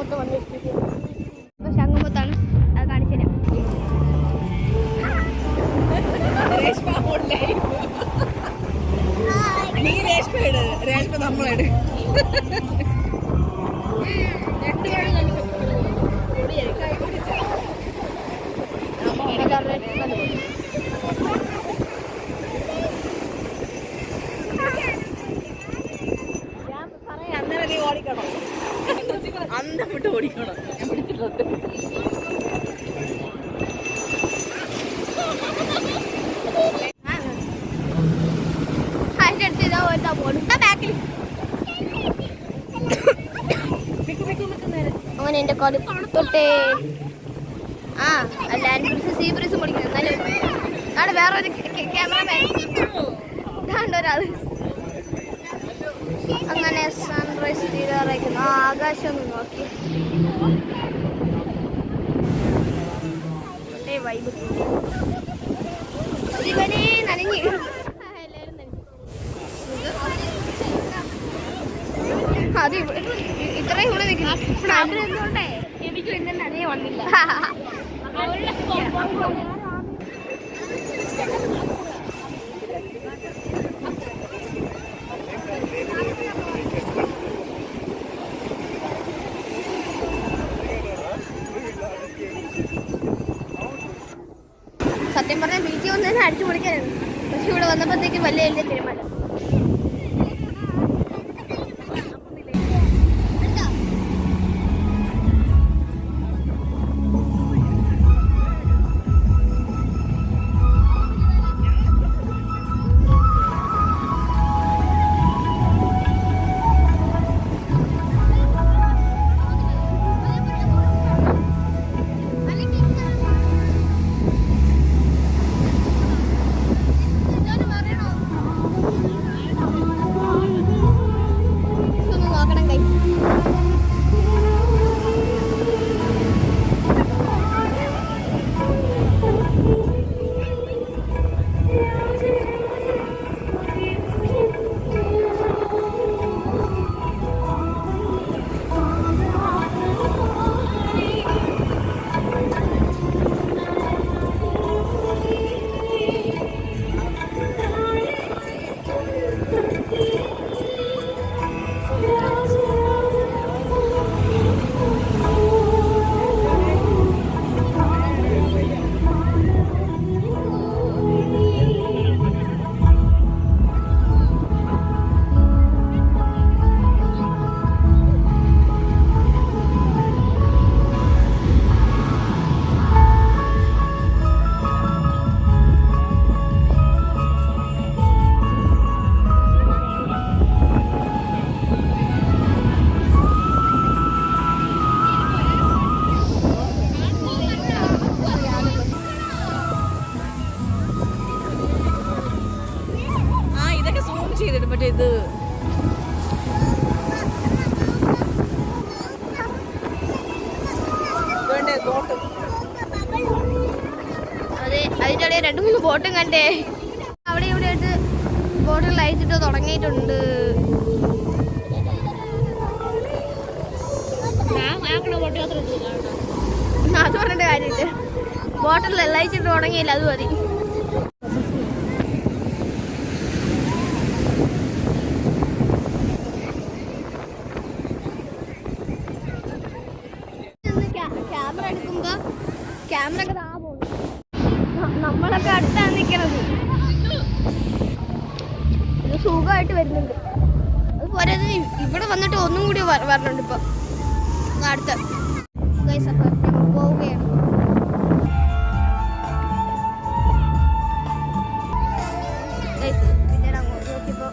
മൊത്തം വന്നിരിക്കുന്നത്. ഇപ്പൊ ശംഖുമുഖത്താണ്, അത് കാണിച്ചു തരാം. രേഷ്മ നമ്മളെട് ഓടിക്കണം, അന്തം വിട്ട് ഓടിക്കണം. ഞാൻ പിടിച്ചിട്ടുണ്ട്. അങ്ങനെ എന്റെ കാല് തൊട്ടേ ലാൻഡ് ബ്രിഡ്ജ് സീ ബ്രിഡ്ജ് പഠിക്കുന്നത്. എന്നാലും അവിടെ വേറൊരു ക്യാമറമാൻ ഒരാള്. അങ്ങനെ സൺറൈസ് തീരാറായിരിക്കുന്നു. ആകാശം ഒന്ന് നോക്കി വൈബ്. ശിവനെ നനഞ്ഞു, എല്ലാരും നനഞ്ഞു. അത് ഇത്രയും ഇവിടെ നിൽക്കുന്നു. എനിക്ക് പിന്നെ നനയെ വന്നില്ല. സത്യം പറഞ്ഞാൽ ബീച്ചിൽ വന്ന് തന്നെ അടിച്ചു പൊളിക്കാനാണ്. പക്ഷെ ഇവിടെ വന്നപ്പോഴത്തേക്ക് വലിയ വലിയ തിരുമല. ഇത് അതെ, അതിൻ്റെ ഇടയിൽ 2-3 ബോട്ടും കണ്ടേ. അവിടെ ഇവിടെ ആയിട്ട് ബോട്ടുകൾ അയച്ചിട്ട് തുടങ്ങിയിട്ടുണ്ട്. അത് പറഞ്ഞിട്ട് കാര്യമില്ല, ബോട്ടിൽ അയച്ചിട്ട് തുടങ്ങിയില്ല, അത് മതി. ക്യാമറ എടുക്കുമ്പോ ക്യാമറ ഒക്കെ താ പോകും. നമ്മളൊക്കെ അടുത്താണ് നിൽക്കണത്. ഇത് സുഖമായിട്ട് വരുന്നുണ്ട്. അതുപോലെ ഇവിടെ വന്നിട്ട് ഒന്നും കൂടി വരണുണ്ട്. ഇപ്പൊ അടുത്ത പോവുകയാണ്. പിന്നീട് അങ്ങോട്ട് നോക്കിയപ്പോ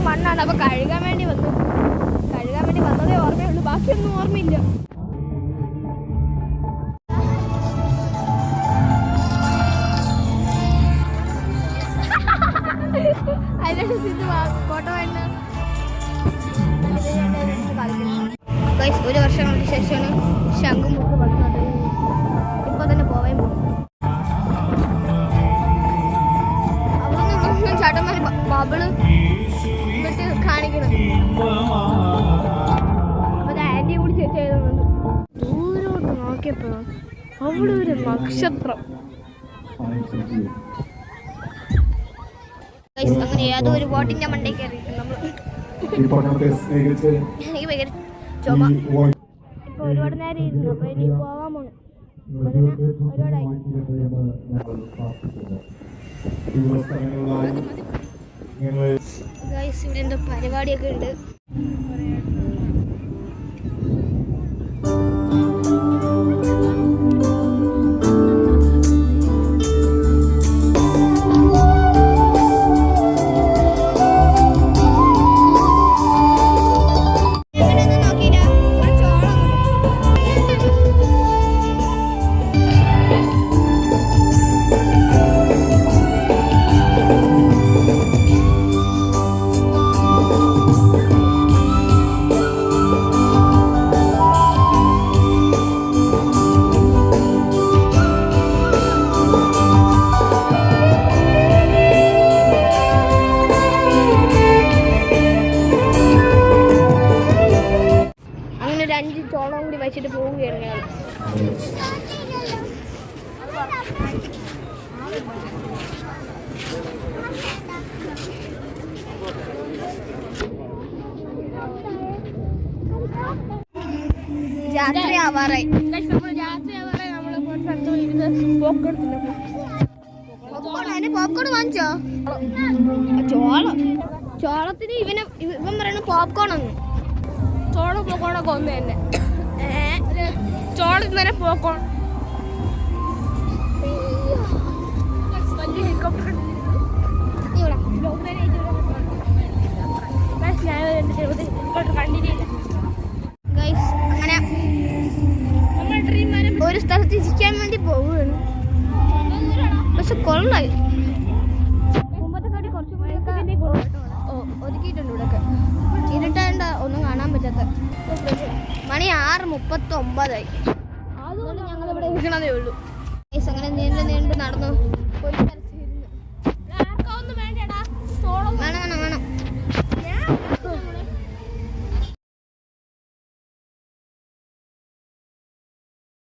മണ്ണാണ്. അപ്പൊ കഴുകാൻ വേണ്ടി വന്നതേ ഓർമ്മയുള്ളൂ, ബാക്കിയൊന്നും ഓർമ്മയില്ല. ഫോട്ടോ ഒരു വർഷം വന്നതിന് ശേഷമാണ് ശംഖുമുഖ് വന്നത്. ഇപ്പൊ തന്നെ പോവാൻ പോകും. അവിടെ ചേട്ടന്മാര് ബബിള് എന്നിട്ട് കാണിക്കണം. അപ്പൊ ആന്റി കൂടി ചെയ്തുകൊണ്ട് ദൂരോട്ട് നോക്കിയപ്പോ അവിടെ ഒരു നക്ഷത്രം. അങ്ങനെ ഏതോ ഒരു ബോട്ടിന്റെ മണ്ടേക്ക് കയറിയിട്ട് നമ്മള് എനിക്ക് ഭയങ്കര ചുമ. ഇപ്പൊ ഒരുപാട് നേരം ഇരുന്നു. അപ്പൊ ഇനി പോവാൻ പോണു. ഒരുപാടായി. ഗൈസ് ഇവിടെ എന്തോ പരിപാടിയൊക്കെ ഉണ്ട്. ഒരു 5 ചോളം കൂടി വെച്ചിട്ട് പോവുകയാണ് ഞങ്ങൾ. രാത്രി ആവാറായി. പോപ്കോൺ വാങ്ങിച്ചോ? ചോളത്തിന് ഇവൻ പറയണ പോപ്കോൺ ആണ്. ചോളം പോക്കോണൊക്കെ ഒന്ന് തന്നെ. ചോളം ഇന്നലെ പോക്കോൺ അങ്ങനെ ഒരു സ്ഥലത്ത് ഇരിക്കാൻ വേണ്ടി പോവുകയാണ്. പക്ഷെ കൊള്ളായി. മുമ്പത്തെ കാട്ടി കുറച്ചുകൂടി ഒതുക്കിയിട്ടുണ്ട്. ഇവിടെയൊക്കെ ഇരുട്ടാണ്ട് ഒന്നും കാണാൻ പറ്റാത്ത. മണി 6:39. അതുകൊണ്ട് ഞങ്ങളിവിടെ ഇരിക്കണതേ ഉള്ളൂ. അങ്ങനെ നീണ്ടു നടന്നു